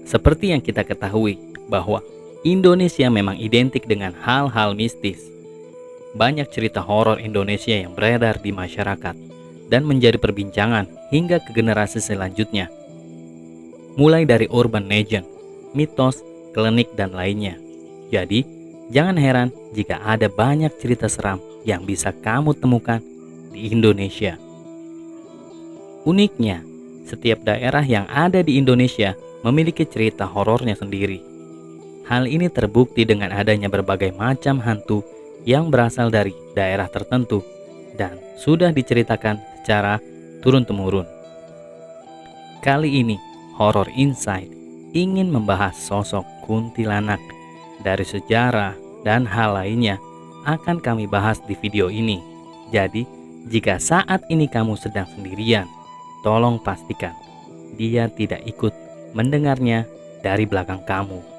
Seperti yang kita ketahui bahwa Indonesia memang identik dengan hal-hal mistis. Banyak cerita horor Indonesia yang beredar di masyarakat dan menjadi perbincangan hingga ke generasi selanjutnya. Mulai dari urban legend, mitos, klinik, dan lainnya. Jadi, jangan heran jika ada banyak cerita seram yang bisa kamu temukan di Indonesia. Uniknya, setiap daerah yang ada di Indonesia memiliki cerita horornya sendiri. Hal ini terbukti dengan adanya berbagai macam hantu yang berasal dari daerah tertentu dan sudah diceritakan secara turun-temurun. Kali ini, Horror Insight ingin membahas sosok kuntilanak. Dari sejarah dan hal lainnya akan kami bahas di video ini. Jadi, jika saat ini kamu sedang sendirian, tolong pastikan dia tidak ikut mendengarnya dari belakang kamu.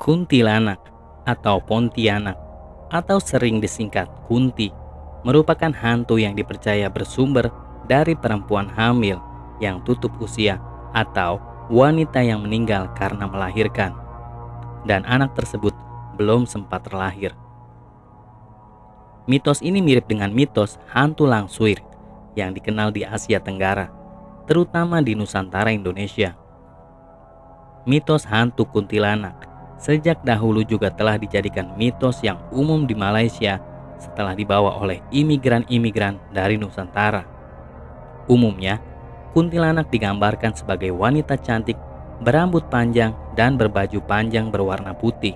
Kuntilanak atau Pontianak atau sering disingkat Kunti merupakan hantu yang dipercaya bersumber dari perempuan hamil yang tutup usia atau wanita yang meninggal karena melahirkan dan anak tersebut belum sempat terlahir. Mitos ini mirip dengan mitos hantu Langsuir yang dikenal di Asia Tenggara, terutama di Nusantara Indonesia. Mitos hantu kuntilanak sejak dahulu juga telah dijadikan mitos yang umum di Malaysia setelah dibawa oleh imigran-imigran dari Nusantara. Umumnya, kuntilanak digambarkan sebagai wanita cantik berambut panjang dan berbaju panjang berwarna putih.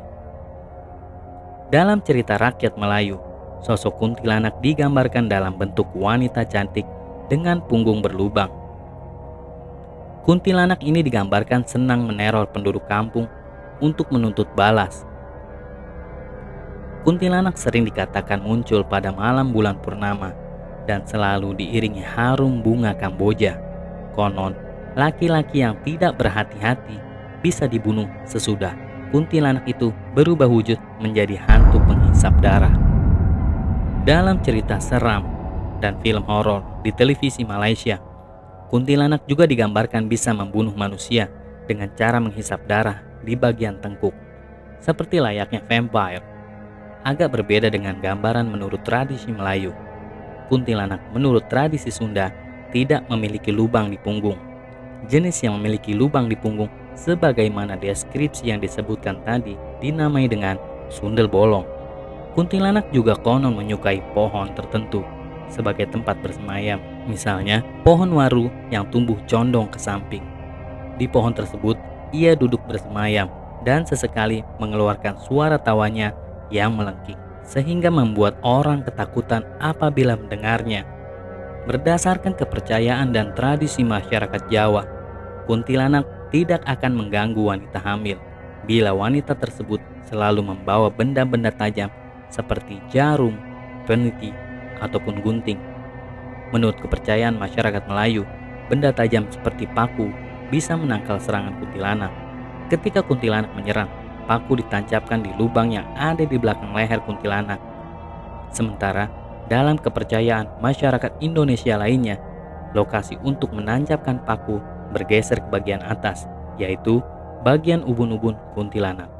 Dalam cerita rakyat Melayu, sosok kuntilanak digambarkan dalam bentuk wanita cantik dengan punggung berlubang. Kuntilanak ini digambarkan senang meneror penduduk kampung untuk menuntut balas. Kuntilanak sering dikatakan muncul pada malam bulan purnama dan selalu diiringi harum bunga Kamboja. Konon, laki-laki yang tidak berhati-hati bisa dibunuh sesudah kuntilanak itu berubah wujud menjadi hantu penghisap darah. Dalam cerita seram dan film horor di televisi Malaysia, kuntilanak juga digambarkan bisa membunuh manusia dengan cara menghisap darah di bagian tengkuk, seperti layaknya vampire. Agak berbeda dengan gambaran menurut tradisi Melayu. Kuntilanak menurut tradisi Sunda tidak memiliki lubang di punggung. Jenis yang memiliki lubang di punggung sebagaimana deskripsi yang disebutkan tadi dinamai dengan sundel bolong. Kuntilanak juga konon menyukai pohon tertentu sebagai tempat bersemayam, misalnya pohon waru yang tumbuh condong ke samping. Di pohon tersebut, ia duduk bersemayam dan sesekali mengeluarkan suara tawanya yang melengking, sehingga membuat orang ketakutan apabila mendengarnya. Berdasarkan kepercayaan dan tradisi masyarakat Jawa, kuntilanak tidak akan mengganggu wanita hamil bila wanita tersebut selalu membawa benda-benda tajam seperti jarum, peniti, ataupun gunting. Menurut kepercayaan masyarakat Melayu, benda tajam seperti paku bisa menangkal serangan kuntilanak. Ketika kuntilanak menyerang, paku ditancapkan di lubang yang ada di belakang leher kuntilanak. Sementara dalam kepercayaan masyarakat Indonesia lainnya, lokasi untuk menancapkan paku bergeser ke bagian atas, yaitu bagian ubun-ubun kuntilanak.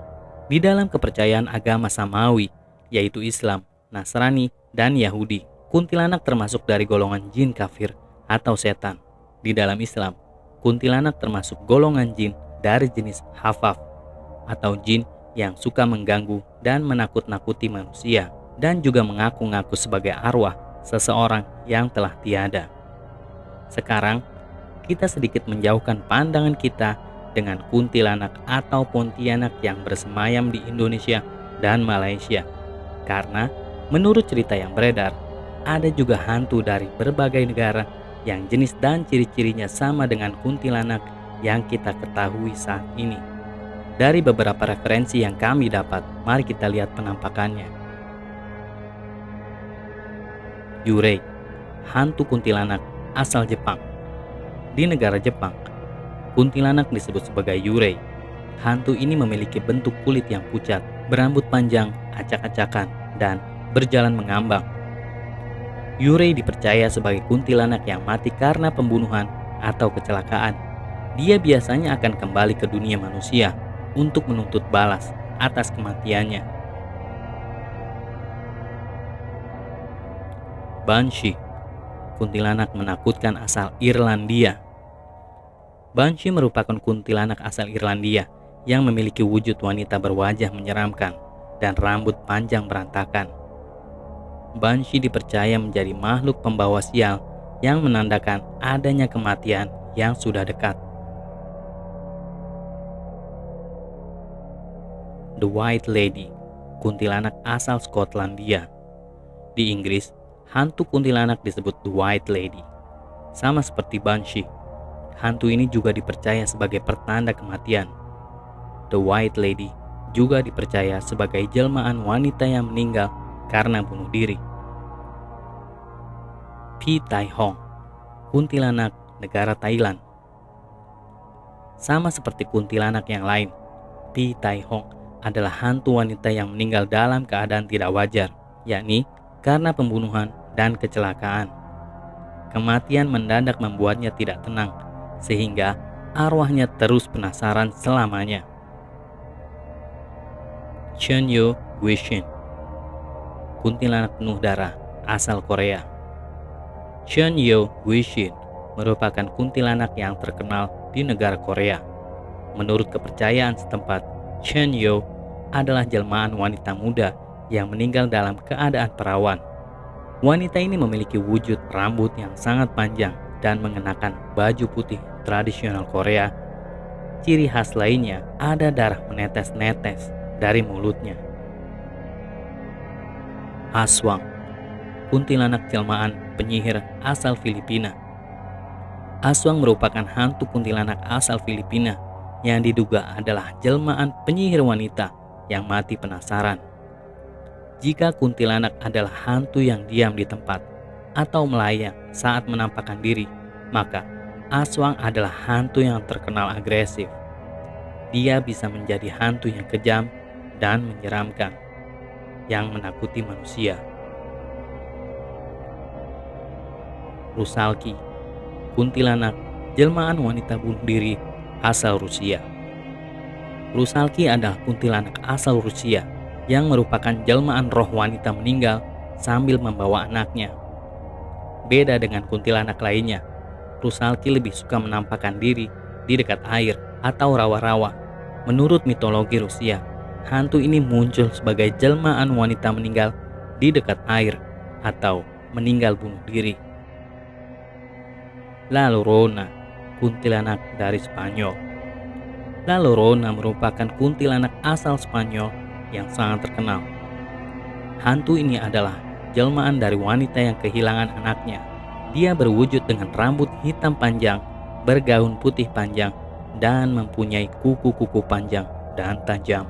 Di dalam kepercayaan agama Samawi, yaitu Islam, Nasrani, dan Yahudi, kuntilanak termasuk dari golongan jin kafir atau setan. Di dalam Islam, kuntilanak termasuk golongan jin dari jenis hafaf atau jin yang suka mengganggu dan menakut-nakuti manusia dan juga mengaku-ngaku sebagai arwah seseorang yang telah tiada. Sekarang, kita sedikit menjauhkan pandangan kita dengan kuntilanak atau Pontianak yang bersemayam di Indonesia dan Malaysia. Karena menurut cerita yang beredar, ada juga hantu dari berbagai negara yang jenis dan ciri-cirinya sama dengan kuntilanak yang kita ketahui saat ini. Dari beberapa referensi yang kami dapat, mari kita lihat penampakannya. Yurei, hantu kuntilanak asal Jepang. Di negara Jepang, kuntilanak disebut sebagai Yurei. Hantu ini memiliki bentuk kulit yang pucat, berambut panjang, acak-acakan, dan berjalan mengambang. Yurei dipercaya sebagai kuntilanak yang mati karena pembunuhan atau kecelakaan. Dia biasanya akan kembali ke dunia manusia untuk menuntut balas atas kematiannya. Banshee, kuntilanak menakutkan asal Irlandia. Banshee merupakan kuntilanak asal Irlandia yang memiliki wujud wanita berwajah menyeramkan dan rambut panjang berantakan. Banshee dipercaya menjadi makhluk pembawa sial yang menandakan adanya kematian yang sudah dekat. The White Lady, kuntilanak asal Skotlandia. Di Inggris, hantu kuntilanak disebut The White Lady. Sama seperti Banshee, hantu ini juga dipercaya sebagai pertanda kematian. The White Lady juga dipercaya sebagai jelmaan wanita yang meninggal karena bunuh diri. Phi Tai Hong, kuntilanak negara Thailand. Sama seperti kuntilanak yang lain, Phi Tai Hong adalah hantu wanita yang meninggal dalam keadaan tidak wajar, yakni karena pembunuhan dan kecelakaan. Kematian mendadak membuatnya tidak tenang, sehingga arwahnya terus penasaran selamanya. Cheonyo Guishin, kuntilanak penuh darah asal Korea. Cheonyo Guishin merupakan kuntilanak yang terkenal di negara Korea. Menurut kepercayaan setempat, Cheonyo adalah jelmaan wanita muda yang meninggal dalam keadaan perawan. Wanita ini memiliki wujud rambut yang sangat panjang dan mengenakan baju putih tradisional Korea. Ciri khas lainnya ada darah menetes-netes dari mulutnya. Aswang, kuntilanak jelmaan penyihir asal Filipina. Aswang merupakan hantu kuntilanak asal Filipina yang diduga adalah jelmaan penyihir wanita yang mati penasaran. Jika kuntilanak adalah hantu yang diam di tempat atau melayang saat menampakkan diri, maka Aswang adalah hantu yang terkenal agresif. Dia bisa menjadi hantu yang kejam dan menyeramkan, yang menakuti manusia. Rusalki, kuntilanak jelmaan wanita bunuh diri asal Rusia. Rusalki adalah kuntilanak asal Rusia yang merupakan jelmaan roh wanita meninggal sambil membawa anaknya. Beda dengan kuntilanak lainnya, Rusalki lebih suka menampakkan diri di dekat air atau rawa-rawa. Menurut mitologi Rusia, hantu ini muncul sebagai jelmaan wanita meninggal di dekat air atau meninggal bunuh diri. La Llorona, kuntilanak dari Spanyol. La Llorona merupakan kuntilanak asal Spanyol yang sangat terkenal. Hantu ini adalah jelmaan dari wanita yang kehilangan anaknya. Dia berwujud dengan rambut hitam panjang, bergaun putih panjang, dan mempunyai kuku-kuku panjang dan tajam.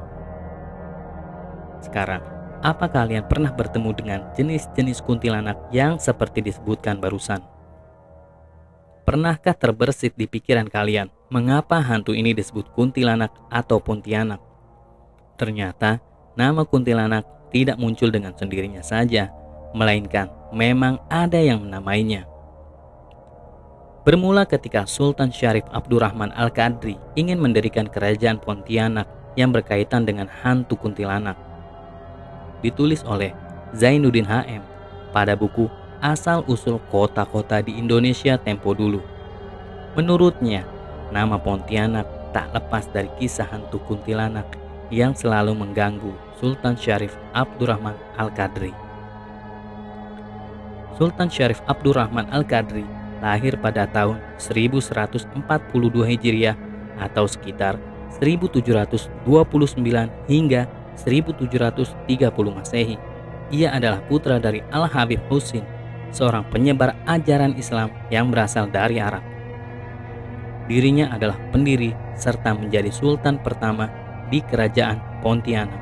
Sekarang, apa kalian pernah bertemu dengan jenis-jenis kuntilanak yang seperti disebutkan barusan? Pernahkah terbersit di pikiran kalian mengapa hantu ini disebut kuntilanak atau Pontianak? Ternyata, nama kuntilanak tidak muncul dengan sendirinya saja, melainkan memang ada yang menamainya. Bermula ketika Sultan Syarif Abdurrahman Al-Qadri ingin mendirikan kerajaan Pontianak yang berkaitan dengan hantu kuntilanak. Ditulis oleh Zainuddin HM pada buku Asal-Usul Kota-Kota di Indonesia Tempo Dulu. Menurutnya, nama Pontianak tak lepas dari kisah hantu kuntilanak yang selalu mengganggu Sultan Syarif Abdurrahman Al-Qadri. Sultan Syarif Abdurrahman Al-Qadri lahir pada tahun 1142 Hijriah atau sekitar 1729 hingga 1730 Masehi Ia adalah putra dari Al-Habib Husin, seorang penyebar ajaran Islam yang berasal dari Arab. Dirinya adalah pendiri serta menjadi sultan pertama di kerajaan Pontianak.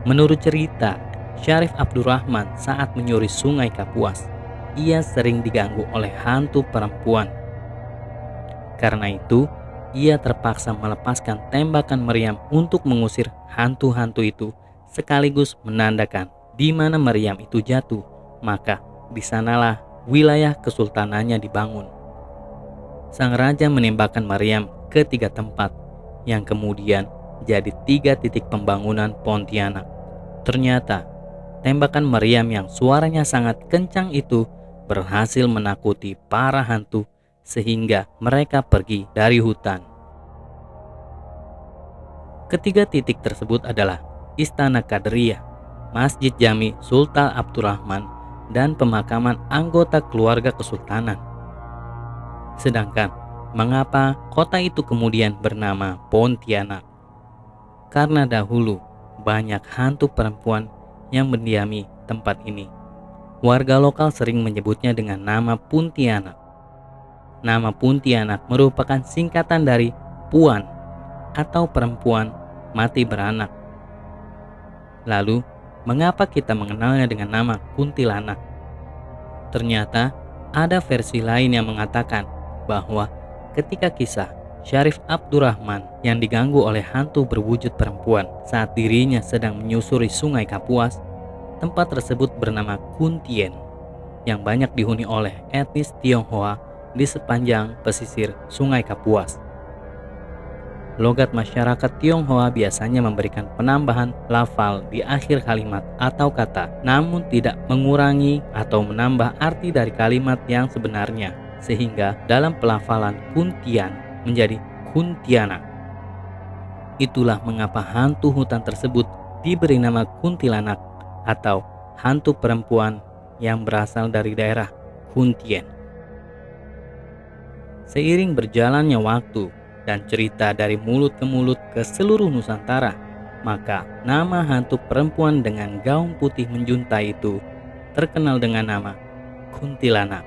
Menurut cerita, Syarif Abdurrahman saat menyusuri Sungai Kapuas, ia sering diganggu oleh hantu perempuan. Karena itu, ia terpaksa melepaskan tembakan meriam untuk mengusir hantu-hantu itu, sekaligus menandakan di mana meriam itu jatuh, maka di sanalah wilayah kesultanannya dibangun. Sang raja menembakkan meriam ke 3 tempat, yang kemudian jadi 3 titik pembangunan Pontianak. Ternyata, tembakan meriam yang suaranya sangat kencang itu berhasil menakuti para hantu sehingga mereka pergi dari hutan. Ketiga titik tersebut adalah Istana Qadariyah, Masjid Jami Sultan Abdurrahman, dan pemakaman anggota keluarga kesultanan. Sedangkan, mengapa kota itu kemudian bernama Pontianak? Karena dahulu banyak hantu perempuan yang mendiami tempat ini. Warga lokal sering menyebutnya dengan nama Puntianak. Nama Puntianak merupakan singkatan dari Puan atau perempuan mati beranak. Lalu, mengapa kita mengenalnya dengan nama Kuntilanak? Ternyata ada versi lain yang mengatakan bahwa ketika kisah Syarif Abdurrahman yang diganggu oleh hantu berwujud perempuan saat dirinya sedang menyusuri Sungai Kapuas, tempat tersebut bernama Kuntien yang banyak dihuni oleh etnis Tionghoa di sepanjang pesisir Sungai Kapuas. Logat masyarakat Tionghoa biasanya memberikan penambahan lafal di akhir kalimat atau kata, namun tidak mengurangi atau menambah arti dari kalimat yang sebenarnya, sehingga dalam pelafalan Kuntian menjadi Kuntianak. Itulah mengapa hantu hutan tersebut diberi nama Kuntilanak atau hantu perempuan yang berasal dari daerah Kuntien. Seiring berjalannya waktu dan cerita dari mulut ke mulut ke seluruh Nusantara, maka nama hantu perempuan dengan gaun putih menjuntai itu terkenal dengan nama Kuntilanak.